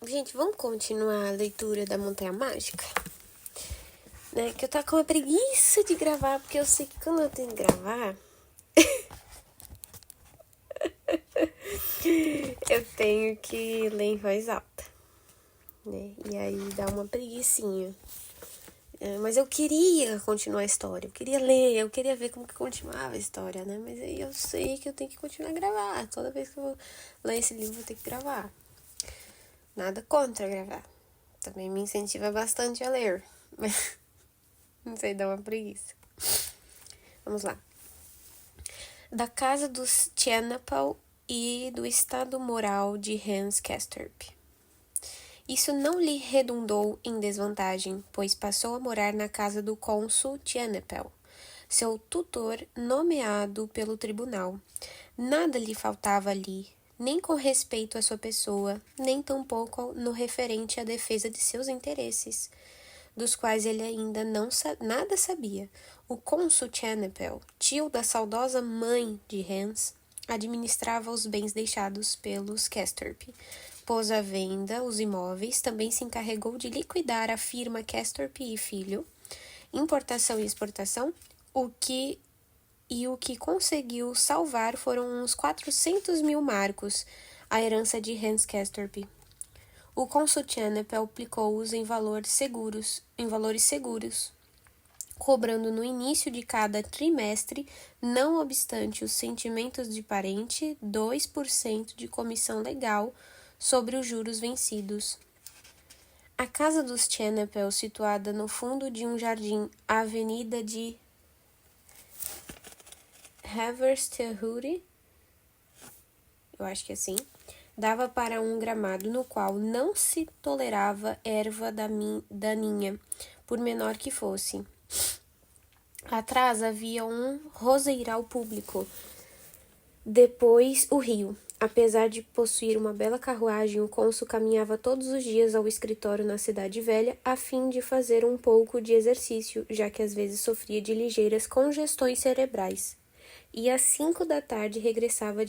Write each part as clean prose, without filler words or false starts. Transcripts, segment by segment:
Gente, vamos continuar a leitura da Montanha Mágica? Né? Que eu tô com uma preguiça de gravar, porque eu sei que quando eu tenho que gravar, eu tenho que ler em voz alta, né? E aí dá uma preguicinha. Mas eu queria continuar a história, eu queria ler, eu queria ver como que continuava a história, né? Mas aí eu sei que eu tenho que continuar a gravar. Toda vez que eu vou ler esse livro, eu vou ter que gravar. Nada contra gravar. Também me incentiva bastante a ler. Mas não sei, dá uma preguiça. Vamos lá. Da casa dos Tjenapel e do estado moral de Hans Castorp. Isso não lhe redundou em desvantagem, pois passou a morar na casa do cônsul Tjenapel, seu tutor nomeado pelo tribunal. Nada lhe faltava ali, nem com respeito à sua pessoa, nem tampouco no referente à defesa de seus interesses, dos quais ele ainda nada sabia. O cônsul Tjenapel, tio da saudosa mãe de Hans, administrava os bens deixados pelos Castorp. Pôs à venda os imóveis, também se encarregou de liquidar a firma Castorp e Filho, importação e exportação, o que conseguiu salvar foram uns 400 mil marcos, a herança de Hans Castorp. O cônsul Tjenapel aplicou-os em valores seguros, cobrando no início de cada trimestre, não obstante os sentimentos de parente, 2% de comissão legal sobre os juros vencidos. A casa dos Tjenapel, situada no fundo de um jardim, à avenida de Haversterhude, eu acho que é assim, dava para um gramado no qual não se tolerava erva daninha, por menor que fosse. Atrás havia um roseiral público, depois o rio. Apesar de possuir uma bela carruagem, o cônsul caminhava todos os dias ao escritório na cidade velha, a fim de fazer um pouco de exercício, já que às vezes sofria de ligeiras congestões cerebrais. E às 5 da tarde regressava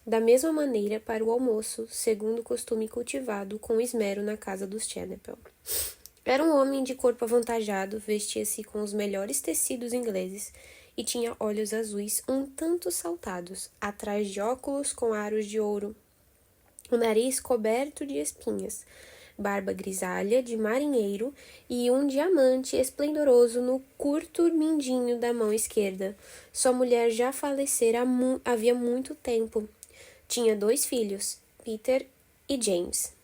da mesma maneira para o almoço, segundo o costume cultivado com esmero na casa dos Tjenapel. Era um homem de corpo avantajado, vestia-se com os melhores tecidos ingleses e tinha olhos azuis um tanto saltados, atrás de óculos com aros de ouro, o nariz coberto de espinhas, barba grisalha de marinheiro e um diamante esplendoroso no curto mindinho da mão esquerda. Sua mulher já falecera havia muito tempo. Tinha 2 filhos, Peter e James.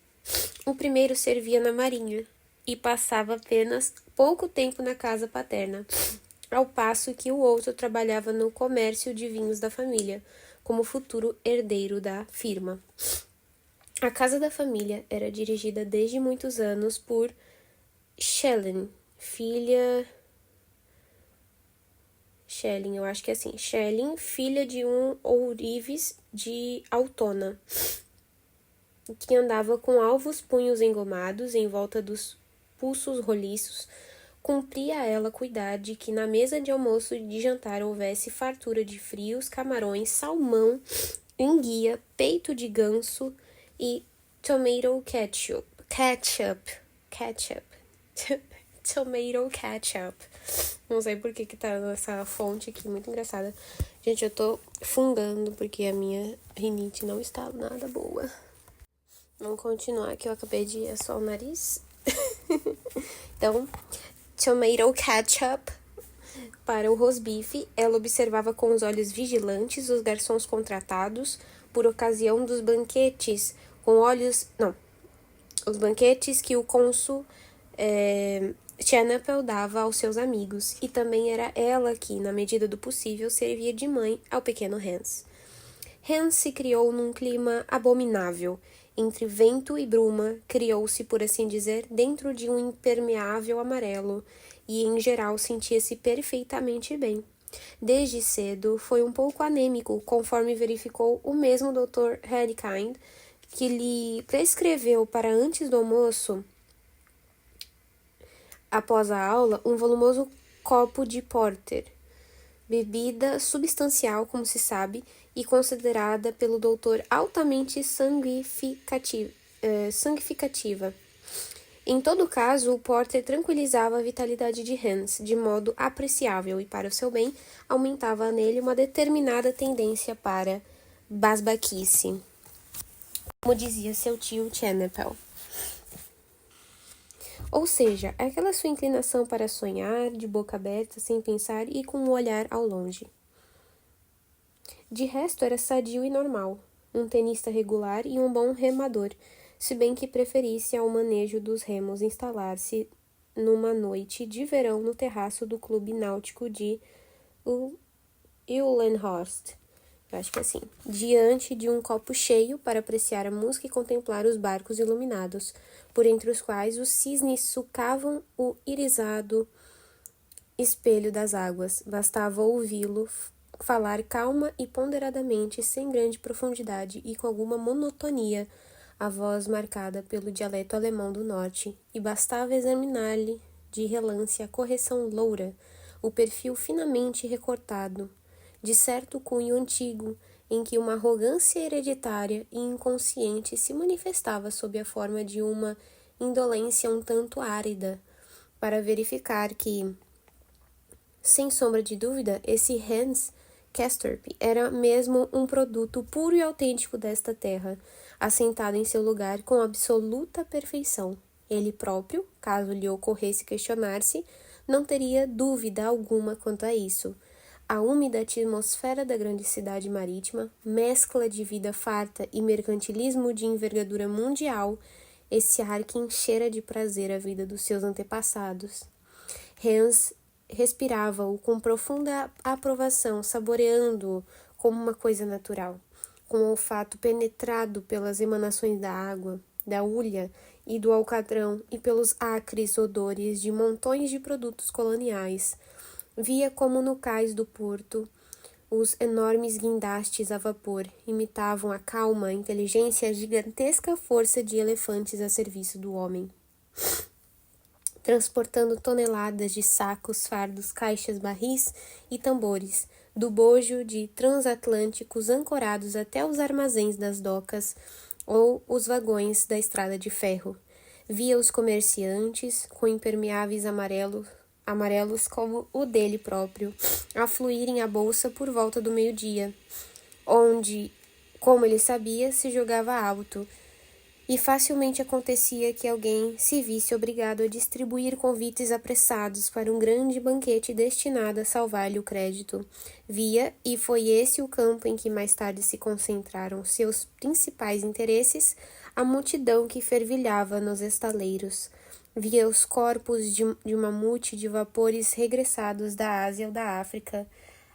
O primeiro servia na marinha e passava apenas pouco tempo na casa paterna, ao passo que o outro trabalhava no comércio de vinhos da família, como futuro herdeiro da firma. A casa da família era dirigida desde muitos anos por Shelley, filha de um ourives de Altona, que andava com alvos punhos engomados em volta dos pulsos roliços. Cumpria a ela cuidar de que na mesa de almoço e de jantar houvesse fartura de frios, camarões, salmão, enguia, peito de ganso e tomato ketchup. Tomato ketchup. Não sei por que tá nessa fonte aqui, muito engraçada. Gente, eu tô fungando porque a minha rinite não está nada boa. Vamos continuar, que eu acabei de assoar o nariz. Então, tomato ketchup para o rosbife. Ela observava com os olhos vigilantes os garçons contratados por ocasião dos banquetes os banquetes que o cônsul Tjenapel dava aos seus amigos, e também era ela que, na medida do possível, servia de mãe ao pequeno Hans. Hans se criou num clima abominável. Entre vento e bruma, criou-se, por assim dizer, dentro de um impermeável amarelo, e, em geral, sentia-se perfeitamente bem. Desde cedo, foi um pouco anêmico, conforme verificou o mesmo Dr. Hadkind, que lhe prescreveu para antes do almoço, após a aula, um volumoso copo de porter, bebida substancial, como se sabe, e considerada pelo doutor altamente sanguificativa. sanguificativa. Em todo caso, o Porter tranquilizava a vitalidade de Hans de modo apreciável e, para o seu bem, aumentava nele uma determinada tendência para basbaquice, como dizia seu tio Chenephel. Ou seja, aquela sua inclinação para sonhar, de boca aberta, sem pensar e com um olhar ao longe. De resto, era sadio e normal, um tenista regular e um bom remador, se bem que preferisse ao manejo dos remos instalar-se numa noite de verão no terraço do clube náutico de Uhlenhorst, acho que é assim, diante de um copo cheio para apreciar a música e contemplar os barcos iluminados, por entre os quais os cisnes sucavam o irisado espelho das águas. Bastava ouvi-lo falar calma e ponderadamente, sem grande profundidade e com alguma monotonia, a voz marcada pelo dialeto alemão do norte, e bastava examinar-lhe de relance a correção loura, o perfil finamente recortado, de certo cunho antigo, em que uma arrogância hereditária e inconsciente se manifestava sob a forma de uma indolência um tanto árida, para verificar que, sem sombra de dúvida, esse Hans Castorp era mesmo um produto puro e autêntico desta terra, assentado em seu lugar com absoluta perfeição. Ele próprio, caso lhe ocorresse questionar-se, não teria dúvida alguma quanto a isso. A úmida atmosfera da grande cidade marítima, mescla de vida farta e mercantilismo de envergadura mundial, esse ar que enchera de prazer a vida dos seus antepassados. Hans respirava-o com profunda aprovação, saboreando-o como uma coisa natural, com o olfato penetrado pelas emanações da água, da hulha e do alcatrão e pelos acres odores de montões de produtos coloniais. Via como no cais do porto os enormes guindastes a vapor imitavam a calma inteligência e a gigantesca força de elefantes a serviço do homem, transportando toneladas de sacos, fardos, caixas, barris e tambores, do bojo de transatlânticos ancorados até os armazéns das docas ou os vagões da estrada de ferro. Via os comerciantes, com impermeáveis amarelos como o dele próprio, afluírem à bolsa por volta do meio-dia, onde, como ele sabia, se jogava alto, e facilmente acontecia que alguém se visse obrigado a distribuir convites apressados para um grande banquete destinado a salvar-lhe o crédito. Via, e foi esse o campo em que mais tarde se concentraram seus principais interesses, a multidão que fervilhava nos estaleiros. Via os corpos de mamute de vapores regressados da Ásia ou da África,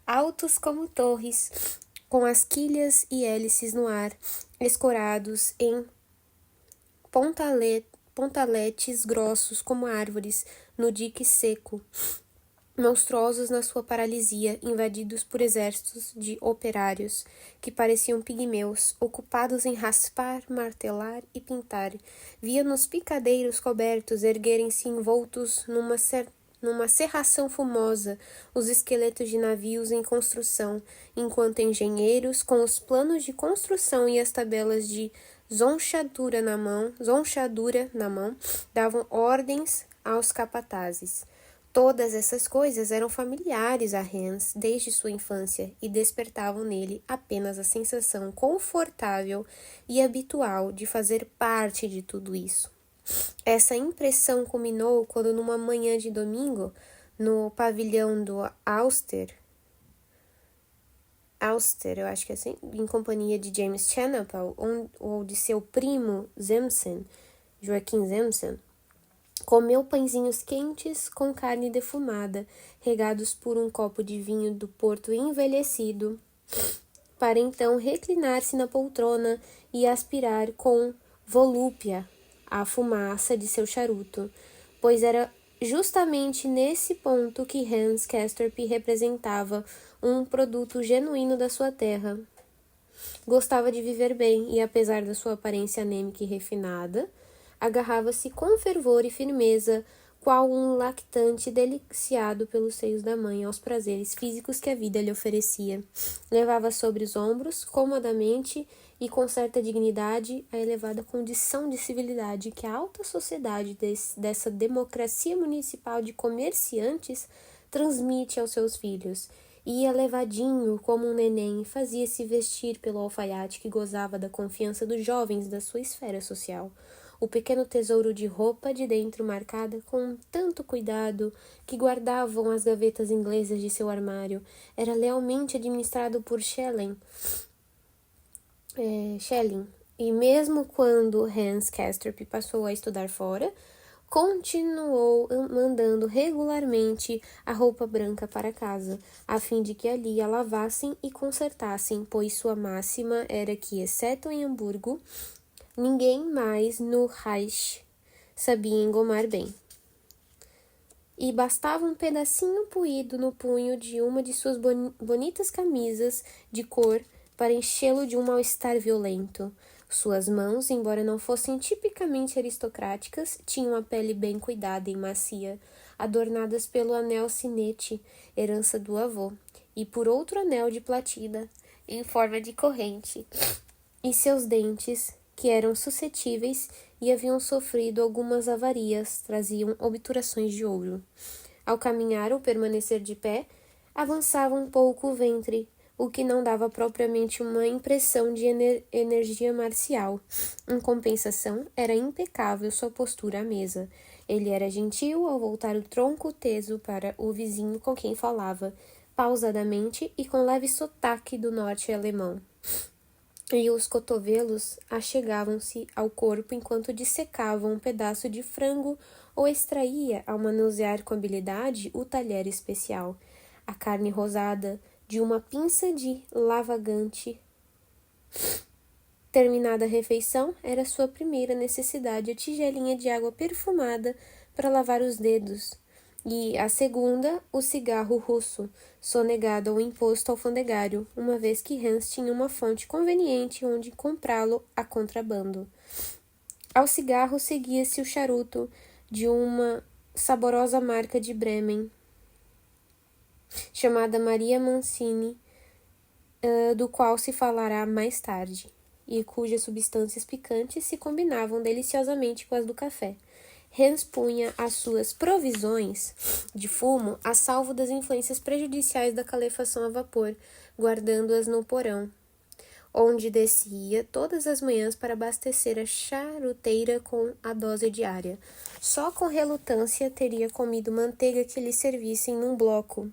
altos como torres, com as quilhas e hélices no ar, escorados em pontaletes grossos como árvores no dique seco, monstruosos na sua paralisia, invadidos por exércitos de operários, que pareciam pigmeus, ocupados em raspar, martelar e pintar. Via nos picadeiros cobertos erguerem-se envoltos numa cerração fumosa os esqueletos de navios em construção, enquanto engenheiros, com os planos de construção e as tabelas de zonchadura na mão, davam ordens aos capatazes. Todas essas coisas eram familiares a Hans desde sua infância e despertavam nele apenas a sensação confortável e habitual de fazer parte de tudo isso. Essa impressão culminou quando, numa manhã de domingo, no pavilhão do Auster, eu acho que é assim, em companhia de James Chenephel ou de seu primo Zemsen, Joaquim Zemsen, comeu pãezinhos quentes com carne defumada, regados por um copo de vinho do Porto envelhecido, para então reclinar-se na poltrona e aspirar com volúpia a fumaça de seu charuto, pois era justamente nesse ponto que Hans Castorp representava um produto genuíno da sua terra. Gostava de viver bem e, apesar da sua aparência anêmica e refinada, agarrava-se com fervor e firmeza, qual um lactante deliciado pelos seios da mãe aos prazeres físicos que a vida lhe oferecia. Levava sobre os ombros, comodamente e com certa dignidade a elevada condição de civilidade que a alta sociedade dessa democracia municipal de comerciantes transmite aos seus filhos. Ia levadinho como um neném e fazia-se vestir pelo alfaiate que gozava da confiança dos jovens da sua esfera social. O pequeno tesouro de roupa de dentro marcada com tanto cuidado que guardavam as gavetas inglesas de seu armário era lealmente administrado por Schelling. E mesmo quando Hans Castrop passou a estudar fora, continuou mandando regularmente a roupa branca para casa, a fim de que ali a lavassem e consertassem, pois sua máxima era que, exceto em Hamburgo, ninguém mais no Reich sabia engomar bem. E bastava um pedacinho puído no punho de uma de suas bonitas camisas de cor para enchê-lo de um mal-estar violento. Suas mãos, embora não fossem tipicamente aristocráticas, tinham a pele bem cuidada e macia, adornadas pelo anel sinete, herança do avô, e por outro anel de platina, em forma de corrente. E seus dentes, que eram suscetíveis e haviam sofrido algumas avarias, traziam obturações de ouro. Ao caminhar ou permanecer de pé, avançava um pouco o ventre, o que não dava propriamente uma impressão de energia marcial. Em compensação, era impecável sua postura à mesa. Ele era gentil ao voltar o tronco teso para o vizinho com quem falava, pausadamente e com leve sotaque do norte alemão. E os cotovelos achegavam-se ao corpo enquanto dissecavam um pedaço de frango ou extraía, ao manusear com habilidade, o talher especial. A carne rosada de uma pinça de lavagante. Terminada a refeição, era sua primeira necessidade a tigelinha de água perfumada para lavar os dedos, e a segunda, o cigarro russo, sonegado ao imposto alfandegário, uma vez que Hans tinha uma fonte conveniente onde comprá-lo a contrabando. Ao cigarro seguia-se o charuto de uma saborosa marca de Bremen, chamada Maria Mancini, do qual se falará mais tarde, e cujas substâncias picantes se combinavam deliciosamente com as do café. Hans punha as suas provisões de fumo a salvo das influências prejudiciais da calefação a vapor, guardando-as no porão, onde descia todas as manhãs para abastecer a charuteira com a dose diária. Só com relutância teria comido manteiga que lhe servissem num bloco,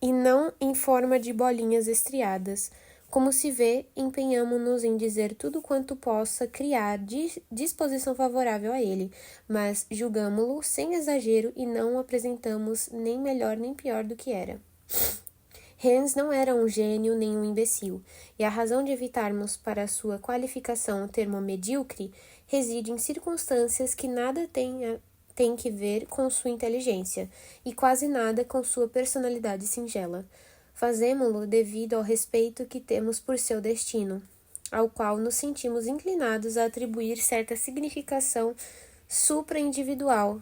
e não em forma de bolinhas estriadas. Como se vê, empenhamo-nos em dizer tudo quanto possa criar disposição favorável a ele, mas julgamo-lo sem exagero e não o apresentamos nem melhor nem pior do que era. Hans não era um gênio nem um imbecil, e a razão de evitarmos para sua qualificação o termo medíocre reside em circunstâncias que nada tem que ver com sua inteligência, e quase nada com sua personalidade singela. Fazemo-lo devido ao respeito que temos por seu destino, ao qual nos sentimos inclinados a atribuir certa significação supra-individual.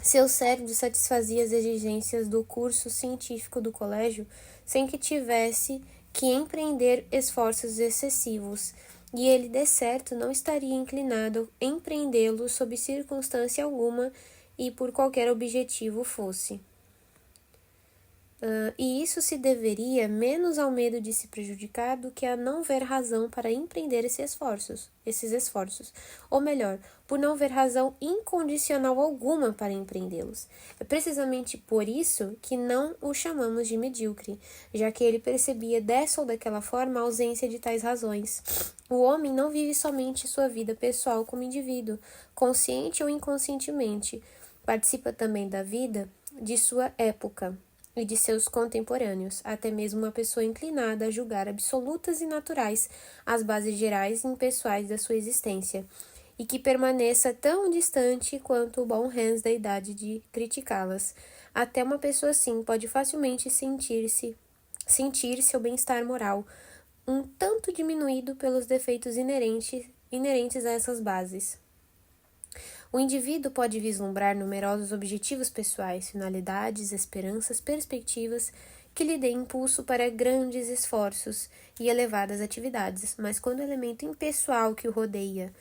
Seu cérebro satisfazia as exigências do curso científico do colégio sem que tivesse que empreender esforços excessivos, e ele, de certo, não estaria inclinado a empreendê-los sob circunstância alguma e por qualquer objetivo fosse. E isso se deveria menos ao medo de se prejudicar do que a não ver razão para empreender esses esforços, ou melhor, por não ver razão incondicional alguma para empreendê-los. É precisamente por isso que não o chamamos de medíocre, já que ele percebia dessa ou daquela forma a ausência de tais razões. O homem não vive somente sua vida pessoal como indivíduo, consciente ou inconscientemente, participa também da vida de sua época e de seus contemporâneos, até mesmo uma pessoa inclinada a julgar absolutas e naturais as bases gerais e impessoais da sua existência, e que permaneça tão distante quanto o bom Hans da idade de criticá-las. Até uma pessoa assim pode facilmente sentir seu bem-estar moral um tanto diminuído pelos defeitos inerentes a essas bases. O indivíduo pode vislumbrar numerosos objetivos pessoais, finalidades, esperanças, perspectivas que lhe dê impulso para grandes esforços e elevadas atividades, mas quando o elemento impessoal que o rodeia,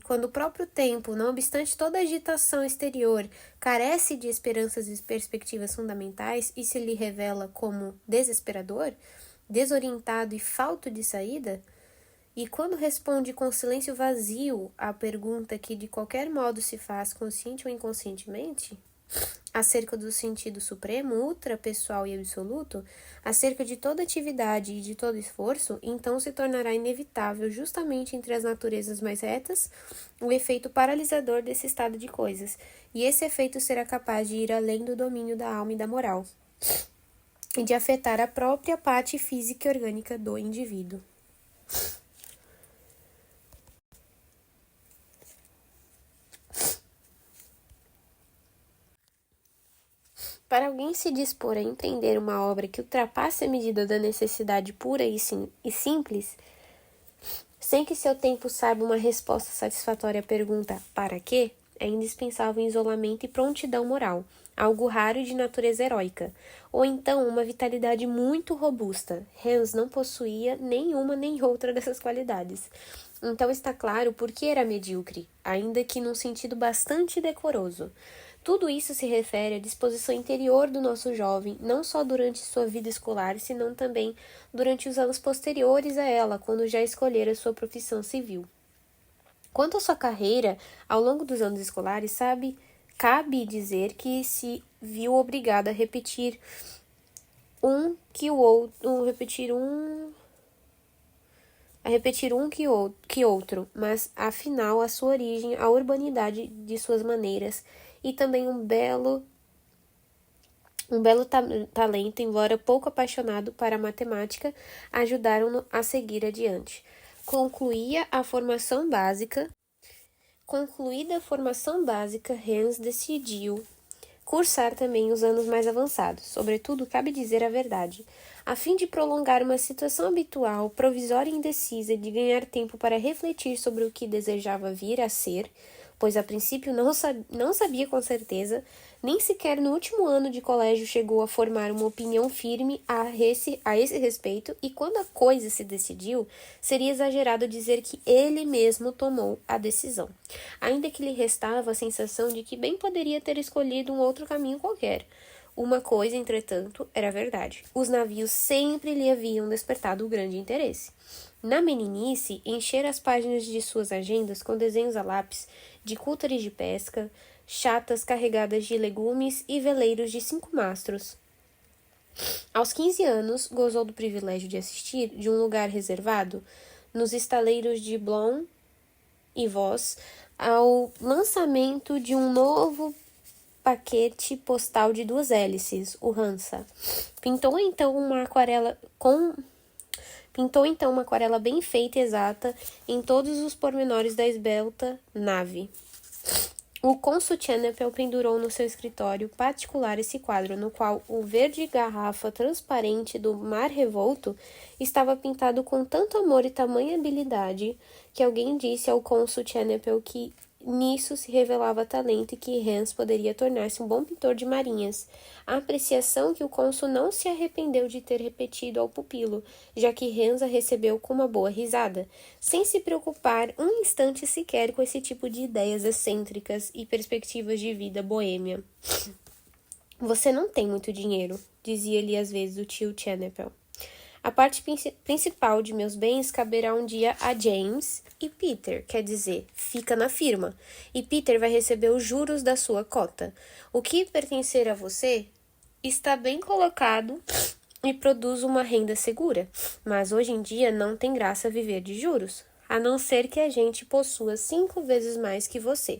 quando o próprio tempo, não obstante toda a agitação exterior, carece de esperanças e perspectivas fundamentais e se lhe revela como desesperador, desorientado e falto de saída, e quando responde com silêncio vazio à pergunta que de qualquer modo se faz consciente ou inconscientemente, acerca do sentido supremo, ultrapessoal e absoluto, acerca de toda atividade e de todo esforço, então se tornará inevitável, justamente entre as naturezas mais retas, o efeito paralisador desse estado de coisas, e esse efeito será capaz de ir além do domínio da alma e da moral, e de afetar a própria parte física e orgânica do indivíduo. Para alguém se dispor a entender uma obra que ultrapasse a medida da necessidade pura e simples, sem que seu tempo saiba uma resposta satisfatória à pergunta "para quê?", é indispensável isolamento e prontidão moral, algo raro e de natureza heróica, ou então uma vitalidade muito robusta. Hans não possuía nenhuma nem outra dessas qualidades. Então está claro por que era medíocre, ainda que num sentido bastante decoroso. Tudo isso se refere à disposição interior do nosso jovem, não só durante sua vida escolar, senão também durante os anos posteriores a ela, quando já escolhera sua profissão civil. Quanto à sua carreira, ao longo dos anos escolares, cabe dizer que se viu obrigado a repetir que outro, mas afinal a sua origem, a urbanidade de suas maneiras e também um belo talento, embora pouco apaixonado para a matemática, ajudaram-no a seguir adiante. Concluída a formação básica, Hans decidiu cursar também os anos mais avançados. Sobretudo, cabe dizer a verdade, a fim de prolongar uma situação habitual, provisória e indecisa, de ganhar tempo para refletir sobre o que desejava vir a ser, pois a princípio não sabia com certeza, nem sequer no último ano de colégio chegou a formar uma opinião firme a esse respeito, e quando a coisa se decidiu, seria exagerado dizer que ele mesmo tomou a decisão, ainda que lhe restava a sensação de que bem poderia ter escolhido um outro caminho qualquer. Uma coisa, entretanto, era verdade. Os navios sempre lhe haviam despertado grande interesse. Na meninice, enchera as páginas de suas agendas com desenhos a lápis de cúteres de pesca, chatas carregadas de legumes e veleiros de 5 mastros. Aos 15 anos, gozou do privilégio de assistir, de um lugar reservado, nos estaleiros de Blom e Voss, ao lançamento de um novo paquete postal de 2 hélices, o Hansa. Pintou então uma aquarela bem feita e exata em todos os pormenores da esbelta nave. O cônsul Chenepel pendurou no seu escritório particular esse quadro, no qual o verde garrafa transparente do mar revolto estava pintado com tanto amor e tamanha habilidade que alguém disse ao cônsul Chenepel que nisso se revelava talento e que Hans poderia tornar-se um bom pintor de marinhas, a apreciação que o cônsul não se arrependeu de ter repetido ao pupilo, já que Hans a recebeu com uma boa risada, sem se preocupar um instante sequer com esse tipo de ideias excêntricas e perspectivas de vida boêmia. Você não tem muito dinheiro, dizia-lhe às vezes o tio Chenepel. A parte principal de meus bens caberá um dia a James e Peter, quer dizer, fica na firma, e Peter vai receber os juros da sua cota. O que pertencer a você está bem colocado e produz uma renda segura, mas hoje em dia não tem graça viver de juros, a não ser que a gente possua 5 vezes mais que você.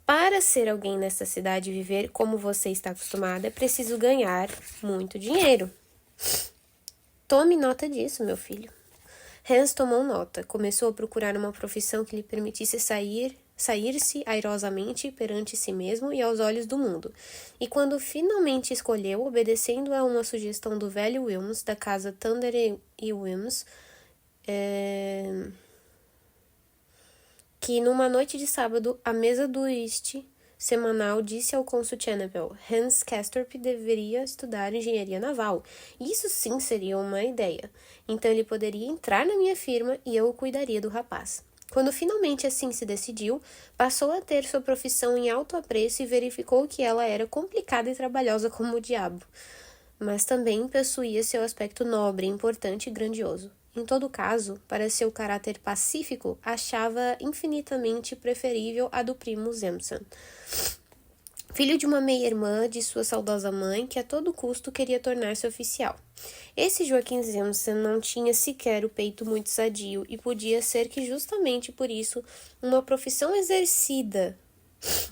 Para ser alguém nesta cidade e viver como você está acostumado, é preciso ganhar muito dinheiro. Tome nota disso, meu filho. Hans tomou nota. Começou a procurar uma profissão que lhe permitisse sair-se airosamente perante si mesmo e aos olhos do mundo. E quando finalmente escolheu, obedecendo a uma sugestão do velho Wilms, da casa Thunder e Wilms, que numa noite de sábado, à mesa do whist, semanal disse ao cônsul Chernobyl, Hans Castorp deveria estudar engenharia naval. Isso sim seria uma ideia. Então ele poderia entrar na minha firma e eu cuidaria do rapaz. Quando finalmente assim se decidiu, passou a ter sua profissão em alto apreço e verificou que ela era complicada e trabalhosa como o diabo. Mas também possuía seu aspecto nobre, importante e grandioso. Em todo caso, para seu caráter pacífico, achava infinitamente preferível a do primo Zemson, filho de uma meia-irmã de sua saudosa mãe, que a todo custo queria tornar-se oficial. Esse Joaquim Zemson não tinha sequer o peito muito sadio, e podia ser que justamente por isso uma profissão exercida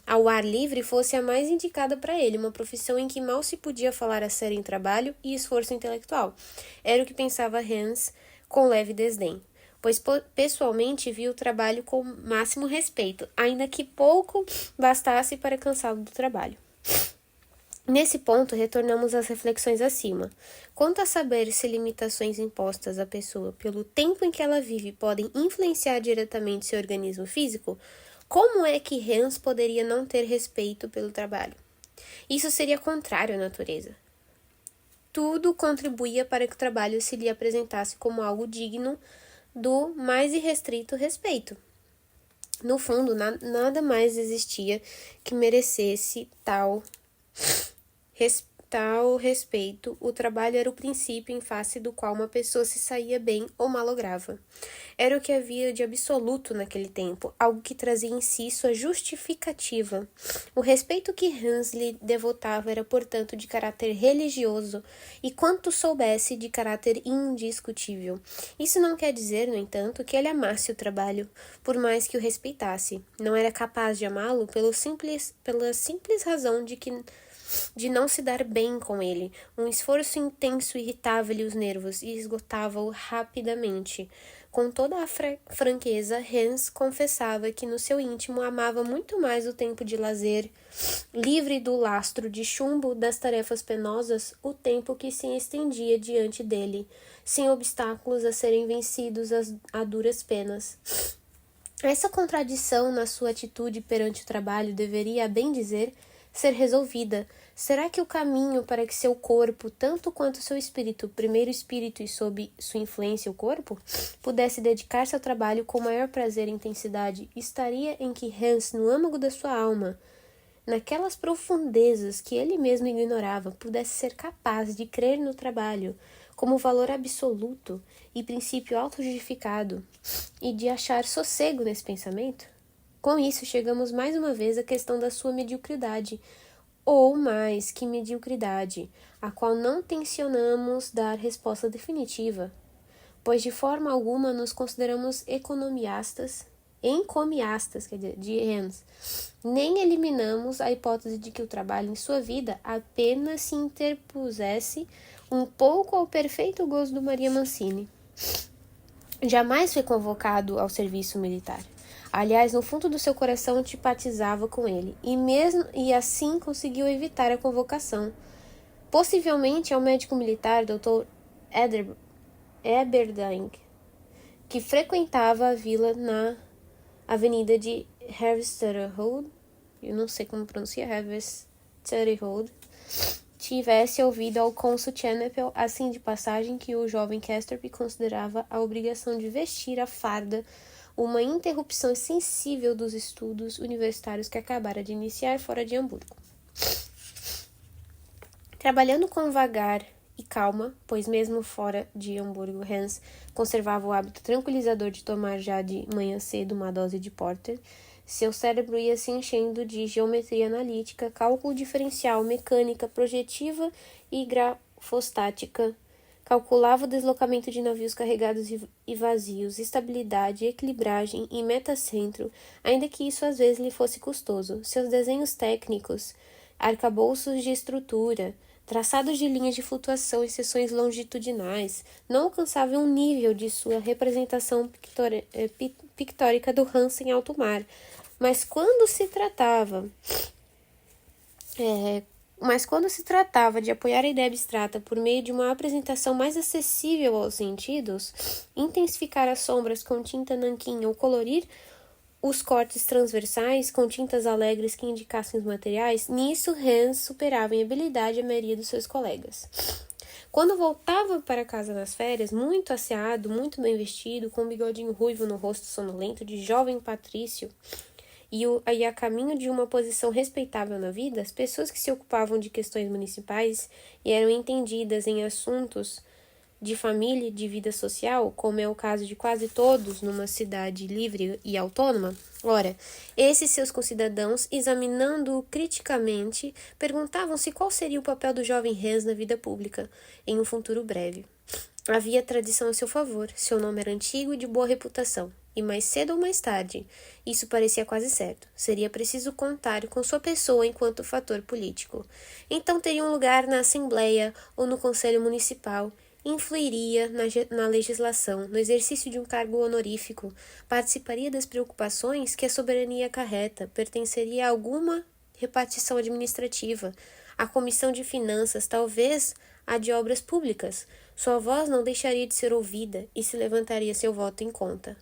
ao ar livre fosse a mais indicada para ele, uma profissão em que mal se podia falar a sério em trabalho e esforço intelectual. Era o que pensava Hans com leve desdém, pois pessoalmente via o trabalho com máximo respeito, ainda que pouco bastasse para cansá-lo do trabalho. Nesse ponto, retornamos às reflexões acima. Quanto a saber se limitações impostas à pessoa pelo tempo em que ela vive podem influenciar diretamente seu organismo físico, como é que Hans poderia não ter respeito pelo trabalho? Isso seria contrário à natureza. Tudo contribuía para que o trabalho se lhe apresentasse como algo digno do mais irrestrito respeito. No fundo, nada mais existia que merecesse tal respeito. O trabalho era o princípio em face do qual uma pessoa se saía bem ou malograva. Era o que havia de absoluto naquele tempo, algo que trazia em si sua justificativa. O respeito que Hans lhe devotava era, portanto, de caráter religioso e, quanto soubesse, de caráter indiscutível. Isso não quer dizer, no entanto, que ele amasse o trabalho, por mais que o respeitasse. Não era capaz de amá-lo pela simples razão de não se dar bem com ele. Um esforço intenso irritava-lhe os nervos e esgotava-o rapidamente. Com toda a franqueza, Hans confessava que no seu íntimo amava muito mais o tempo de lazer, livre do lastro de chumbo das tarefas penosas, o tempo que se estendia diante dele, sem obstáculos a serem vencidos a duras penas. Essa contradição na sua atitude perante o trabalho deveria, a bem dizer, ser resolvida. Será que o caminho para que seu corpo, tanto quanto seu espírito, primeiro o espírito e sob sua influência o corpo, pudesse dedicar-se ao trabalho com maior prazer e intensidade, estaria em que Hans, no âmago da sua alma, naquelas profundezas que ele mesmo ignorava, pudesse ser capaz de crer no trabalho como valor absoluto e princípio autojustificado e de achar sossego nesse pensamento? Com isso, chegamos mais uma vez à questão da sua mediocridade, ou mais que mediocridade, a qual não tencionamos dar resposta definitiva, pois de forma alguma nos consideramos encomiastas, de Hans, nem eliminamos a hipótese de que o trabalho em sua vida apenas se interpusesse um pouco ao perfeito gozo do Maria Mancini. Jamais foi convocado ao serviço militar. Aliás, no fundo do seu coração antipatizava com ele, e assim conseguiu evitar a convocação. Possivelmente é o médico militar Dr. Eberding, que frequentava a vila na avenida de Hervesterode, eu não sei como pronuncia, Hervesterode, tivesse ouvido ao cônsul Chernobyl, assim de passagem, que o jovem Castorp considerava a obrigação de vestir a farda uma interrupção sensível dos estudos universitários que acabara de iniciar fora de Hamburgo. Trabalhando com vagar e calma, pois mesmo fora de Hamburgo, Hans conservava o hábito tranquilizador de tomar já de manhã cedo uma dose de porter, seu cérebro ia se enchendo de geometria analítica, cálculo diferencial, mecânica projetiva e grafostática. Calculava o deslocamento de navios carregados e vazios, estabilidade, equilibragem e metacentro, ainda que isso às vezes lhe fosse custoso. Seus desenhos técnicos, arcabouços de estrutura, traçados de linhas de flutuação e seções longitudinais, não alcançavam um nível de sua representação pictórica do Hans em alto mar. Mas quando se tratava de apoiar a ideia abstrata por meio de uma apresentação mais acessível aos sentidos, intensificar as sombras com tinta nanquim ou colorir os cortes transversais com tintas alegres que indicassem os materiais, nisso Hans superava em habilidade a maioria dos seus colegas. Quando voltava para casa nas férias, muito asseado, muito bem vestido, com um bigodinho ruivo no rosto sonolento de jovem patrício, e a caminho de uma posição respeitável na vida, as pessoas que se ocupavam de questões municipais e eram entendidas em assuntos de família e de vida social, como é o caso de quase todos numa cidade livre e autônoma, ora, esses seus concidadãos, examinando-o criticamente, perguntavam-se qual seria o papel do jovem Hans na vida pública, em um futuro breve. Havia tradição a seu favor, seu nome era antigo e de boa reputação, e mais cedo ou mais tarde, isso parecia quase certo, seria preciso contar com sua pessoa enquanto fator político. Então teria um lugar na Assembleia ou no Conselho Municipal, influiria na legislação, no exercício de um cargo honorífico, participaria das preocupações que a soberania acarreta, pertenceria a alguma repartição administrativa, à comissão de finanças, talvez a de obras públicas. Sua voz não deixaria de ser ouvida e se levaria seu voto em conta.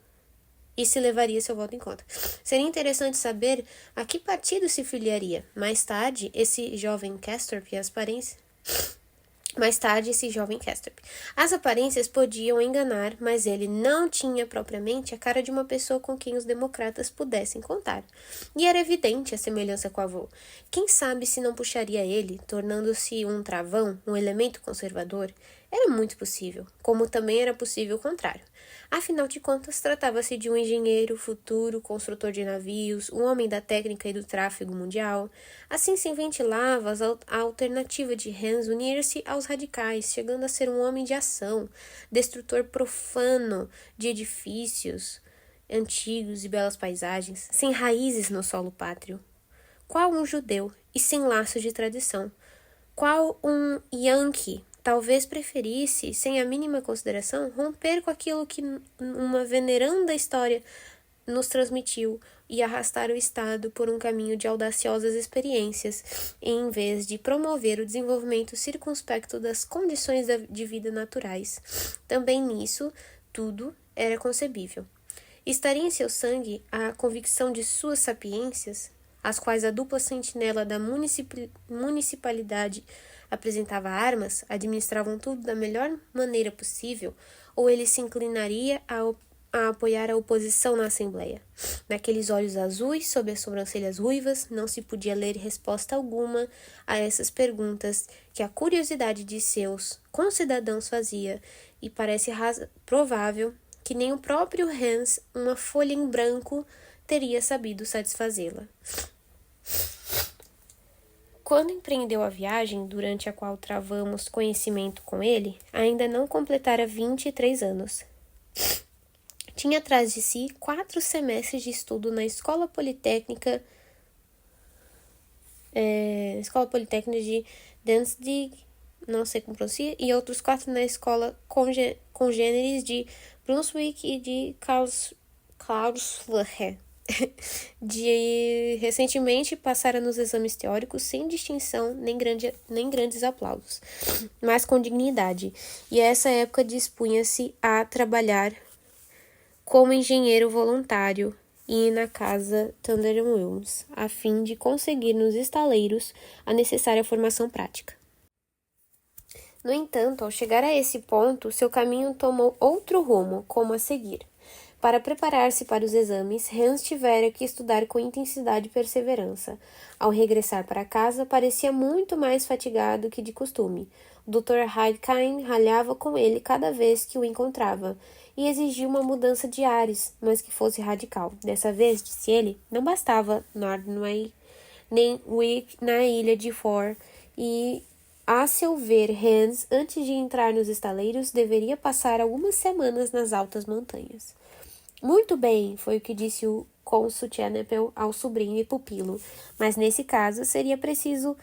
Seria interessante saber a que partido se filiaria. Mais tarde, esse jovem Castorp. As aparências podiam enganar, mas ele não tinha propriamente a cara de uma pessoa com quem os democratas pudessem contar. E era evidente a semelhança com o avô. Quem sabe se não puxaria ele, tornando-se um travão, um elemento conservador? Era muito possível, como também era possível o contrário. Afinal de contas, tratava-se de um engenheiro, futuro, construtor de navios, um homem da técnica e do tráfego mundial. Assim se ventilava a alternativa de Hans unir-se aos radicais, chegando a ser um homem de ação, destrutor profano de edifícios antigos e belas paisagens, sem raízes no solo pátrio. Qual um judeu e sem laços de tradição? Qual um Yankee? Talvez preferisse, sem a mínima consideração, romper com aquilo que uma veneranda história nos transmitiu e arrastar o Estado por um caminho de audaciosas experiências, em vez de promover o desenvolvimento circunspecto das condições de vida naturais. Também nisso, tudo era concebível. Estaria em seu sangue a convicção de suas sapiências, às quais a dupla sentinela da municipalidade apresentava armas, administravam tudo da melhor maneira possível, ou ele se inclinaria a apoiar a oposição na Assembleia. Naqueles olhos azuis, sob as sobrancelhas ruivas, não se podia ler resposta alguma a essas perguntas que a curiosidade de seus concidadãos fazia, e parece provável que nem o próprio Hans, uma folha em branco, teria sabido satisfazê-la. Quando empreendeu a viagem, durante a qual travamos conhecimento com ele, ainda não completara 23 anos. Tinha atrás de si 4 semestres de estudo na Escola Politécnica de Danzig, não sei como pronuncia, e outros 4 na Escola Congêneres de Brunswick e de Karlsruhe. Recentemente passara nos exames teóricos sem distinção nem grandes aplausos, mas com dignidade, e a essa época dispunha-se a trabalhar como engenheiro voluntário e na casa Thunder Williams, a fim de conseguir nos estaleiros a necessária formação prática. No entanto, ao chegar a esse ponto, seu caminho tomou outro rumo, como a seguir. Para preparar-se para os exames, Hans tivera que estudar com intensidade e perseverança. Ao regressar para casa, parecia muito mais fatigado que de costume. O Dr. Heidkein ralhava com ele cada vez que o encontrava, e exigia uma mudança de ares, mas que fosse radical. Dessa vez, disse ele, não bastava Nordway nem Wick na ilha de For, e, a seu ver, Hans, antes de entrar nos estaleiros, deveria passar algumas semanas nas altas montanhas. Muito bem, foi o que disse o cônsul Chenepel ao sobrinho e pupilo, mas nesse caso seria preciso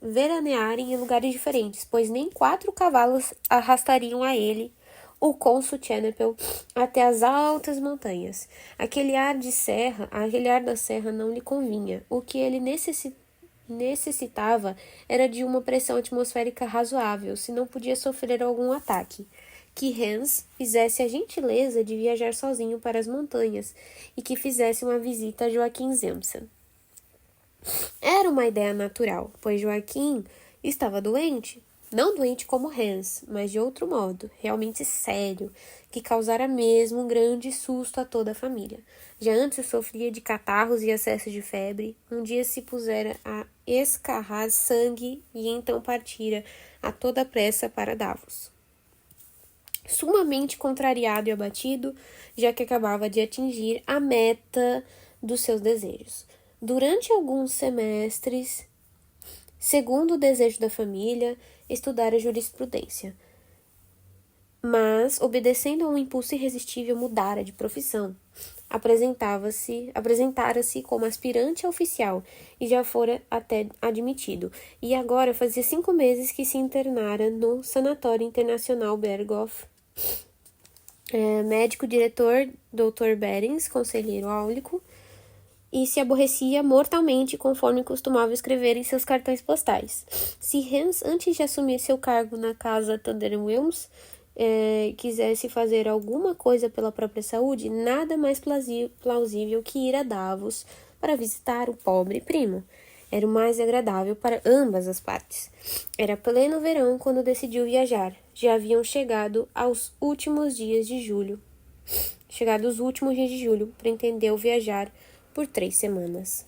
veranear em lugares diferentes, pois nem 4 cavalos arrastariam a ele, o cônsul Chenepel, até as altas montanhas. Aquele ar da serra não lhe convinha. O que ele necessitava era de uma pressão atmosférica razoável, se não podia sofrer algum ataque. que Hans fizesse a gentileza de viajar sozinho para as montanhas e que fizesse uma visita a Joaquim Zemsen. Era uma ideia natural, pois Joaquim estava doente. Não doente como Hans, mas de outro modo, realmente sério, que causara mesmo um grande susto a toda a família. Já antes sofria de catarros e acessos de febre, um dia se pusera a escarrar sangue e então partira a toda pressa para Davos. Sumamente contrariado e abatido, já que acabava de atingir a meta dos seus desejos. Durante alguns semestres, segundo o desejo da família, estudara jurisprudência. Mas, obedecendo a um impulso irresistível, mudara de profissão. Apresentara-se como aspirante oficial e já fora até admitido. E agora fazia 5 meses que se internara no Sanatório Internacional Berghof. Médico diretor Dr. Berens, conselheiro áulico, e se aborrecia mortalmente, conforme costumava escrever em seus cartões postais. Se Hans, antes de assumir seu cargo na casa Thunderwilms, quisesse fazer alguma coisa pela própria saúde, nada mais plausível que ir a Davos para visitar o pobre primo. Era o mais agradável para ambas as partes. Era pleno verão quando decidiu viajar. Já haviam chegado os últimos dias de julho. Pretendeu viajar por 3 semanas.